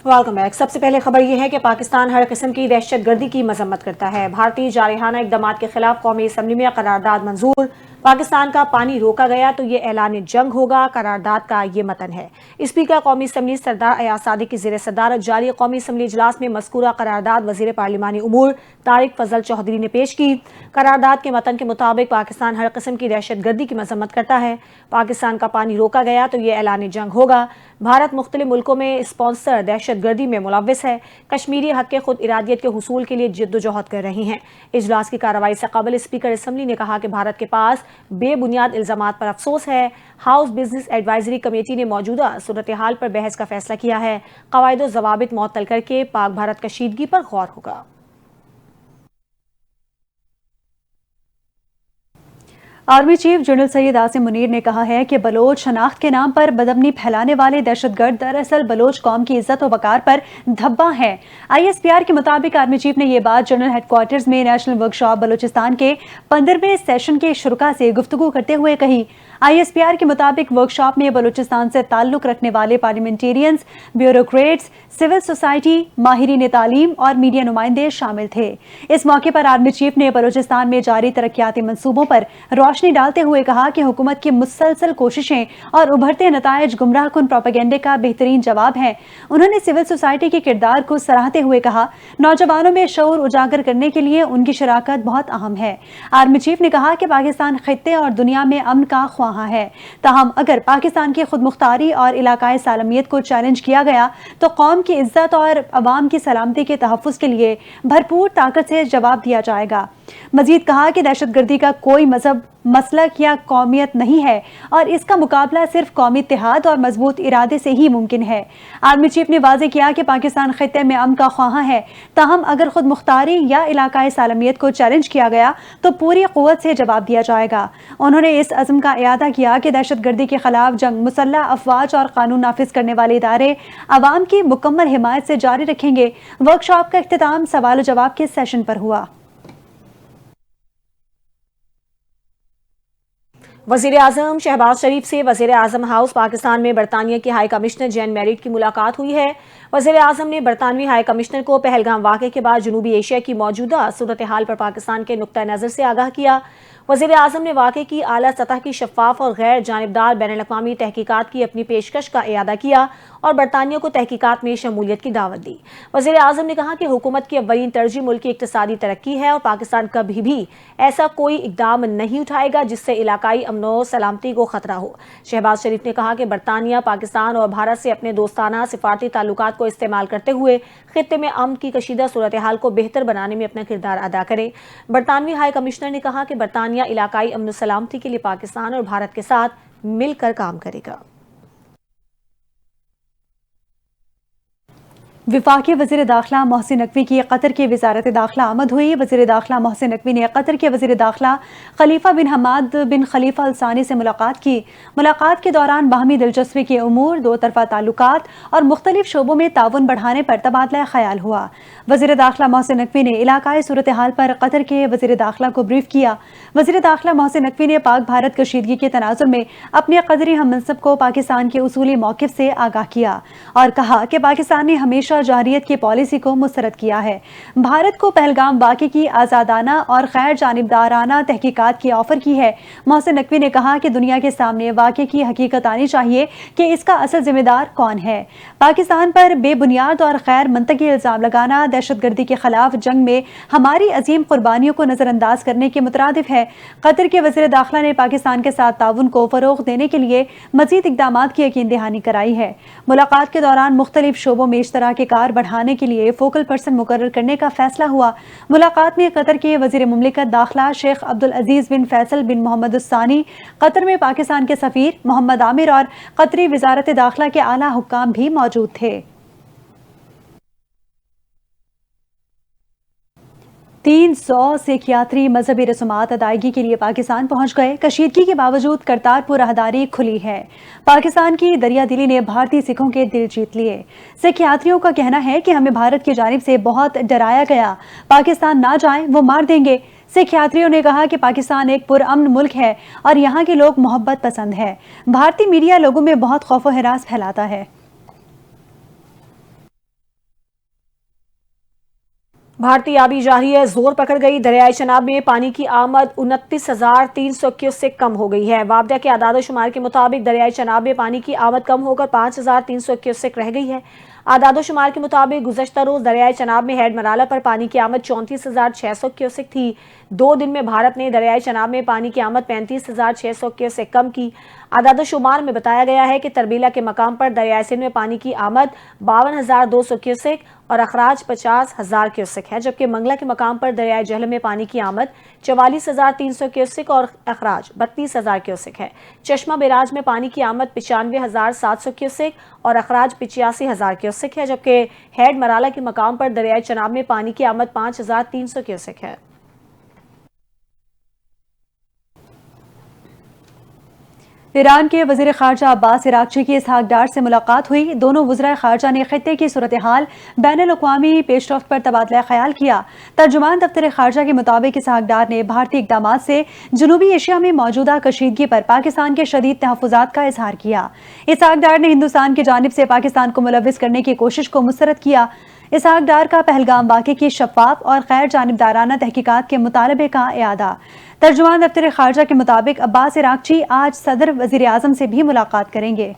Welcome back. سب سے پہلے خبر یہ ہے کہ پاکستان ہر قسم کی دہشت گردی کی مذمت کرتا ہے۔ بھارتی جارحانہ اقدامات کے خلاف قومی اسمبلی میں قرارداد منظور۔ پاکستان کا پانی روکا گیا تو یہ اعلان جنگ ہوگا، قرارداد کا یہ متن ہے۔ اسپیکر قومی اسمبلی سردار ایاز صادق کی زیر صدارت جاری قومی اسمبلی اجلاس میں مذکورہ قرارداد وزیر پارلیمانی امور طارق فضل چودھری نے پیش کی۔ قرارداد کے متن کے مطابق پاکستان ہر قسم کی دہشت گردی کی مذمت کرتا ہے۔ پاکستان کا پانی روکا گیا تو یہ اعلان جنگ ہوگا۔ بھارت مختلف ملکوں میں اسپانسر دہشت گردی میں ملوث ہے۔ کشمیری حق کے خود ارادیت کے حصول کے لیے جدوجہد کر رہی ہیں۔ اجلاس کی کارروائی سے قبل اسپیکر اسمبلی نے کہا کہ بھارت کے پاس بے بنیاد الزامات پر افسوس ہے۔ ہاؤس بزنس ایڈوائزری کمیٹی نے موجودہ صورتحال پر بحث کا فیصلہ کیا ہے۔ قواعد و ضوابط معطل کر کے پاک بھارت کشیدگی پر غور ہوگا۔ Army chief general Syed Asim Munir نے کہا ہے کہ بلوچ شناخت کے نام پر بدامنی پھیلانے والے دہشت گرد دراصل بلوچ قوم کی عزت و وقار پر دھبا ہیں۔ ISPR کے مطابق آرمی چیف نے یہ بات جنرل ہیڈ کوارٹرز میں نیشنل ورکشاپ بلوچستان کے 15ویں سیشن کے شرکاء سے گفتگو کرتے ہوئے کہی۔ ISPR کے مطابق ورکشاپ میں بلوچستان سے تعلق رکھنے والے پارلیمنٹیرینز، بیوروکریٹس، سول سوسائٹی، ماہرین تعلیم اور میڈیا نمائندے شامل تھے۔ اس موقع پر آرمی چیف نے بلوچستان میں جاری ترقیاتی منصوبوں پر روشنی ڈالتے ہوئے کہا کہ حکومت کی مسلسل کوششیں اور ابھرتے نتائج گمراہ کن پروپیگنڈے کا بہترین جواب ہیں۔ انہوں نے سول سوسائٹی کے کردار کو سراہتے ہوئے کہا، نوجوانوں میں شعور اجاگر کرنے کے لیے ان کی شراکت بہت اہم ہے۔ آرمی چیف نے کہا کہ پاکستان خطے اور دنیا میں امن کا خواہاں ہے، تاہم اگر پاکستان کی خود مختاری اور علاقائی سالمیت کو چیلنج کیا گیا تو قوم کی عزت اور عوام کی سلامتی کے تحفظ کے لیے بھرپور طاقت سے جواب دیا جائے گا۔ مزید کہا کہ دہشت گردی کا کوئی مذہب، مسلک یا قومیت نہیں ہے اور اس کا مقابلہ صرف قومی اتحاد اور مضبوط ارادے سے ہی ممکن ہے۔ آرمی چیف نے واضح کیا کہ پاکستان خطے میں امن کا خواہاں ہے، تاہم اگر خود مختاری یا علاقائی سالمیت کو چیلنج کیا گیا تو پوری قوت سے جواب دیا جائے گا۔ انہوں نے اس عزم کا اعادہ کیا کہ دہشت گردی کے خلاف جنگ مسلح افواج اور قانون نافذ کرنے والے ادارے عوام کی مکمل حمایت سے جاری رکھیں گے۔ ورکشاپ کا اختتام سوال و جواب کے سیشن پر ہوا۔ وزیر اعظم شہباز شریف سے وزیر اعظم ہاؤس پاکستان میں برطانیہ کی ہائی کمشنر جین میریٹ کی ملاقات ہوئی ہے۔ وزیر اعظم نے برطانوی ہائی کمشنر کو پہلگام واقعے کے بعد جنوبی ایشیا کی موجودہ صورتحال پر پاکستان کے نقطہ نظر سے آگاہ کیا۔ وزیر اعظم نے واقعے کی اعلیٰ سطح کی شفاف اور غیر جانبدار بین الاقوامی تحقیقات کی اپنی پیشکش کا اعادہ کیا اور برطانیہ کو تحقیقات میں شمولیت کی دعوت دی۔ وزیر اعظم نے کہا کہ حکومت کی اولین ترجیح ملک کی اقتصادی ترقی ہے اور پاکستان کبھی بھی ایسا کوئی اقدام نہیں اٹھائے گا جس سے علاقائی امن و سلامتی کو خطرہ ہو۔ شہباز شریف نے کہا کہ برطانیہ پاکستان اور بھارت سے اپنے دوستانہ سفارتی تعلقات کو استعمال کرتے ہوئے خطے میں امن کی کشیدہ صورتحال کو بہتر بنانے میں اپنا کردار ادا کرے۔ برطانوی ہائی کمشنر نے کہا کہ برطانیہ علاقائی امن و سلامتی کے لیے پاکستان اور بھارت کے ساتھ مل کر کام کرے گا۔ وفاقی وزیر داخلہ محسن نقوی کی قطر کی وزارت داخلہ آمد ہوئی۔ وزیر داخلہ محسن نقوی نے قطر کے وزیر داخلہ خلیفہ بن حماد بن خلیفہ الثانی سے ملاقات کی۔ ملاقات کے دوران باہمی دلچسپی کے امور، دو طرفہ تعلقات اور مختلف شعبوں میں تعاون بڑھانے پر تبادلہ خیال ہوا۔ وزیر داخلہ محسن نقوی نے علاقائی صورتحال پر قطر کے وزیر داخلہ کو بریف کیا۔ وزیر داخلہ محسن نقوی نے پاک بھارت کشیدگی کے تناظر میں اپنے قطری ہم منصب کو پاکستان کے اصولی موقف سے آگاہ کیا اور کہا کہ پاکستان نے ہمیشہ جارحیت کی پالیسی کو مسترد کیا ہے۔ بھارت کو پہلگام واقعے کی آزادانہ اور غیر جانبدارانہ تحقیقات کی آفر کی ہے۔ محسن نقوی نے کہا کہ دنیا کے سامنے واقعے کی حقیقت آنی چاہیے کہ اس کا اصل ذمہ دار کون ہے۔ پاکستان پر بے بنیاد اور غیر منطقی الزام لگانا دہشت گردی کے خلاف جنگ میں ہماری عظیم قربانیوں کو نظر انداز کرنے کے مترادف ہے۔ قطر کے وزیر داخلہ نے پاکستان کے ساتھ تعاون کو فروغ دینے کے لیے مزید اقدامات کی یقین دہانی کرائی ہے۔ ملاقات کے دوران مختلف شعبوں میں اشتراک کار بڑھانے کے لیے فوکل پرسن مقرر کرنے کا فیصلہ ہوا۔ ملاقات میں قطر کے وزیر مملکت داخلہ شیخ عبدالعزیز بن فیصل بن محمد الثانی، قطر میں پاکستان کے سفیر محمد عامر اور قطری وزارت داخلہ کے اعلیٰ حکام بھی موجود تھے۔ 300 سکھ یاتری مذہبی رسومات ادائیگی کے لیے پاکستان پہنچ گئے۔ کشیدگی کے باوجود کرتارپور راہداری کھلی ہے۔ پاکستان کی دریا دلی نے بھارتی سکھوں کے دل جیت لیے۔ سکھ یاتریوں کا کہنا ہے کہ ہمیں بھارت کی جانب سے بہت ڈرایا گیا، پاکستان نہ جائیں وہ مار دیں گے۔ سکھ یاتریوں نے کہا کہ پاکستان ایک پرامن ملک ہے اور یہاں کے لوگ محبت پسند ہے۔ بھارتی میڈیا لوگوں میں بہت خوف و ہراس پھیلاتا ہے۔ بھارتی آبی جاری ہے، زور پکڑ گئی۔ دریائے چناب میں پانی کی آمد 29,300 کیوسک سے کم ہو گئی ہے۔ وابڈا کے اعداد و شمار کے مطابق دریائے چناب میں پانی کی آمد کم ہو کر 5,300 کیوسک رہ گئی ہے۔ اعداد و شمار کے مطابق گزشتہ روز دریائے چناب میں ہیڈ مرالہ پر پانی کی آمد 34,600 کیوسک تھی۔ 2 دن میں بھارت نے دریائے چناب میں پانی کی آمد 35,600 کیوسک کم کی۔ اعداد و شمار میں بتایا گیا ہے کہ تربیلا کے مقام پر دریائے سندھ میں پانی کی آمد 52,200 کیوسک اور اخراج 50,000 کیوسک ہے، جبکہ منگلا کے مقام پر دریائے جہلم میں پانی کی آمد 44,300 کیوسک اور اخراج 32,000 کیوسک ہے۔ چشمہ بیراج میں پانی کی آمد 95,700 کیوسک اور اخراج 85,000 کیوسک ہے، جبکہ ہیڈ مرالہ کے مقام پر دریائے چناب میں پانی کی آمد 5,300 کیوسک ہے۔ ایران کے وزیر خارجہ عباس عراقچی کی اسحاق ڈار سے ملاقات ہوئی۔ دونوں وزرائے خارجہ نے خطے کی صورتحال، بین الاقوامی پیش رفت پر تبادلہ خیال کیا۔ ترجمان دفتر خارجہ کے مطابق اسحاق ڈار نے بھارتی اقدامات سے جنوبی ایشیا میں موجودہ کشیدگی پر پاکستان کے شدید تحفظات کا اظہار کیا۔ اسحاق ڈار نے ہندوستان کی جانب سے پاکستان کو ملوث کرنے کی کوشش کو مسترد کیا۔ اسحاق ڈار کا پہلگام واقعے کی شفاف اور غیر جانبدارانہ تحقیقات کے مطالبے کا اعادہ۔ ترجمان دفتر خارجہ کے مطابق عباس عراقچی آج صدر وزیر اعظم سے بھی ملاقات کریں گے۔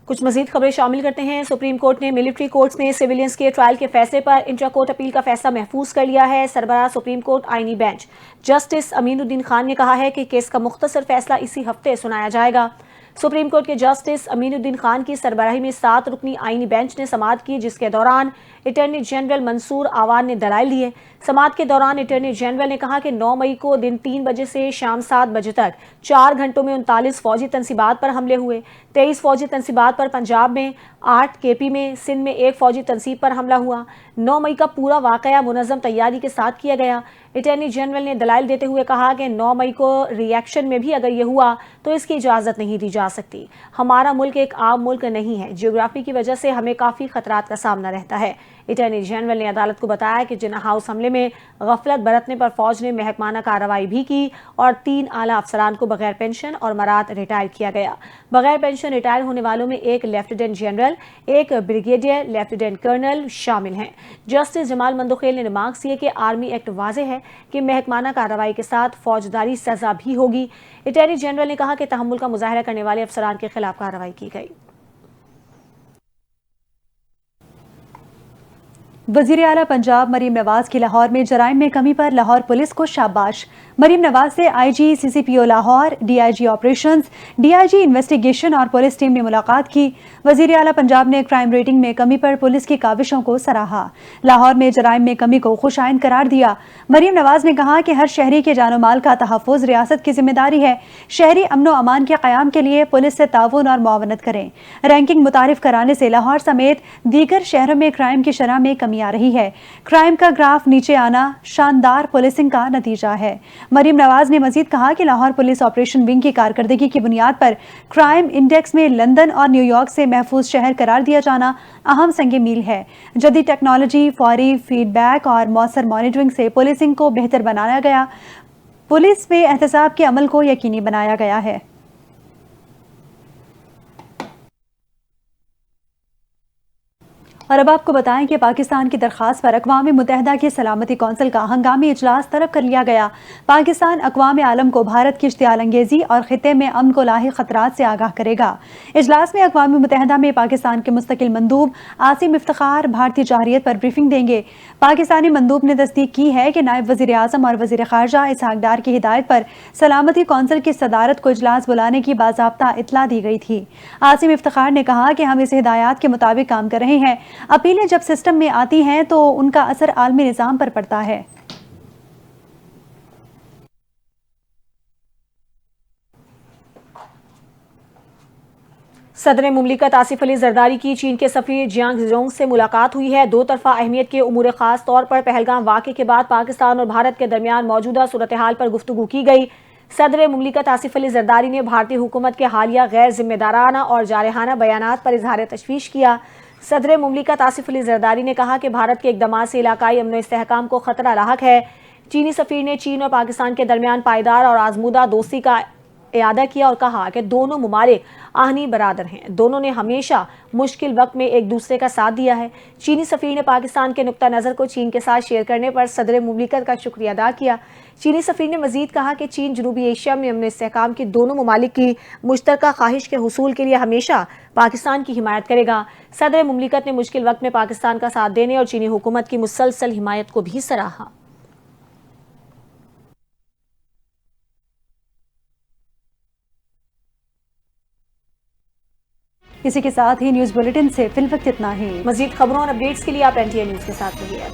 کچھ مزید خبریں شامل کرتے ہیں۔ سپریم کورٹ نے ملٹری کورٹس میں سویلینز کے ٹرائل کے فیصلے پر انٹرا کورٹ اپیل کا فیصلہ محفوظ کر لیا ہے۔ سربراہ سپریم کورٹ آئینی بینچ جسٹس امین الدین خان نے کہا ہے کہ کیس کا مختصر فیصلہ اسی ہفتے سنایا جائے گا۔ سپریم کورٹ کے جسٹس امین الدین خان کی سربراہی میں 7 رکنی آئینی بینچ نے سماعت کی، جس کے دوران اٹارنی جنرل منصور آوان نے دلائل دیے۔ سماعت کے دوران اٹارنی جنرل نے کہا کہ 9 مئی کو دن 3 بجے سے شام 7 بجے تک 4 گھنٹوں میں 39 فوجی تنصیبات پر حملے ہوئے۔ 23 فوجی تنصیبات پر پنجاب میں، 8 کے پی میں، سندھ میں 1 فوجی تنصیب پر حملہ ہوا۔ 9 مئی کا پورا واقعہ منظم تیاری کے ساتھ کیا گیا۔ اٹارنی جنرل نے دلائل دیتے ہوئے کہا کہ 9 مئی کو ری ایکشن میں بھی اگر یہ ہوا تو اس کی اجازت نہیں دی جا سکتی۔ ہمارا ملک ایک عام ملک نہیں ہے، جغرافی کی وجہ سے ہمیں کافی خطرات کا سامنا رہتا ہے۔ اٹارنی جنرل نے عدالت کو بتایا کہ جناح ہاؤس حملے میں غفلت برتنے پر فوج نے محکمانہ کارروائی بھی کی اور 3 اعلیٰ افسران کو بغیر پینشن اور مراد ریٹائر کیا گیا۔ بغیر پینشن ریٹائر ہونے والوں میں 1 lieutenant general, 1 brigadier, lieutenant colonel شامل ہیں۔ جسٹس جمال مندوخیل نے ریمارکس کیے کہ آرمی ایکٹ واضح ہے کہ محکمانہ کارروائی کے ساتھ فوجداری سزا بھی ہوگی۔ اٹارنی جنرل نے کہا کہ تحمل کا مظاہرہ کرنے والے افسران کے خلاف کارروائی کی گئی۔ وزیر اعلیٰ پنجاب مریم نواز کی لاہور میں جرائم میں کمی پر لاہور پولیس کو شاباش۔ مریم نواز سے I G C C P O Lahore, D I G operations, D I G investigation اور پولیس ٹیم نے ملاقات کی۔ وزیر اعلیٰ پنجاب نے کرائم ریٹنگ میں کمی پر پولیس کی کاوشوں کو سراہا۔ لاہور میں جرائم میں کمی کو خوش آئند قرار دیا۔ مریم نواز نے کہا کہ ہر شہری کے جان و مال کا تحفظ ریاست کی ذمہ داری ہے۔ شہری امن و امان کے قیام کے لیے پولیس سے تعاون اور معاونت کریں۔ رینکنگ متعارف کرانے سے لاہور سمیت دیگر شہروں میں کرائم کی شرح میں کمی آ رہی ہے۔ کرائم کا گراف نیچے آنا شاندار پولیسنگ کا نتیجہ ہے۔ مریم نواز نے مزید کہا کہ لاہور پولیس آپریشن ونگ کی کارکردگی کی بنیاد پر کرائم انڈیکس میں لندن اور نیو یارک سے محفوظ شہر قرار دیا جانا اہم سنگ میل ہے۔ جدید ٹیکنالوجی، فوری فیڈ بیک اور مؤثر مانیٹرنگ سے پولیسنگ کو بہتر بنایا گیا، پولیس میں احتساب کے عمل کو یقینی بنایا گیا ہے۔ اور اب آپ کو بتائیں کہ پاکستان کی درخواست پر اقوام متحدہ کی سلامتی کونسل کا ہنگامی اجلاس طلب کر لیا گیا۔ پاکستان اقوام عالم کو بھارت کی اشتعال انگیزی اور خطے میں امن کو لاحق خطرات سے آگاہ کرے گا۔ اجلاس میں اقوام متحدہ میں پاکستان کے مستقل مندوب عاصم افتخار بھارتی جارحیت پر بریفنگ دیں گے۔ پاکستانی مندوب نے تصدیق کی ہے کہ نائب وزیر اعظم اور وزیر خارجہ اسحاق ڈار کی ہدایت پر سلامتی کونسل کی صدارت کو اجلاس بلانے کی باضابطہ اطلاع دی گئی تھی۔ عاصم افتخار نے کہا کہ ہم اس ہدایات کے مطابق کام کر رہے ہیں۔ اپیلیں جب سسٹم میں آتی ہیں تو ان کا اثر عالمی نظام پر پڑتا ہے۔ صدر مملکت آصف علی زرداری کی چین کے سفیر جیانگ زونگ سے ملاقات ہوئی ہے۔ 2 طرفہ اہمیت کے امور، خاص طور پر پہلگام واقعے کے بعد پاکستان اور بھارت کے درمیان موجودہ صورتحال پر گفتگو کی گئی۔ صدر مملکت آصف علی زرداری نے بھارتی حکومت کے حالیہ غیر ذمہ دارانہ اور جارحانہ بیانات پر اظہار تشویش کیا۔ صدر مملکت آصف علی زرداری نے کہا کہ بھارت کے اقدامات سے علاقائی امن و استحکام کو خطرہ لاحق ہے۔ چینی سفیر نے چین اور پاکستان کے درمیان پائیدار اور آزمودہ دوستی کا اعادہ کیا اور کہا کہ دونوں ممالک آہنی برادر ہیں، دونوں نے ہمیشہ مشکل وقت میں ایک دوسرے کا ساتھ دیا ہے۔ چینی سفیر نے پاکستان کے نقطہ نظر کو چین کے ساتھ شیئر کرنے پر صدر مملکت کا شکریہ ادا کیا۔ چینی سفیر نے مزید کہا کہ چین جنوبی ایشیا میں امن و استحکام کی دونوں ممالک کی مشترکہ خواہش کے حصول کے لیے ہمیشہ پاکستان کی حمایت کرے گا۔ صدر مملکت نے مشکل وقت میں پاکستان کا ساتھ دینے اور چینی حکومت کی مسلسل حمایت کو بھی سراہا۔ اسی کے ساتھ ہی نیوز بلیٹن سے فی الوقت اتنا ہی۔ مزید خبروں اور اپڈیٹس کے لیے آپ NTA نیوز کے ساتھ رہیے۔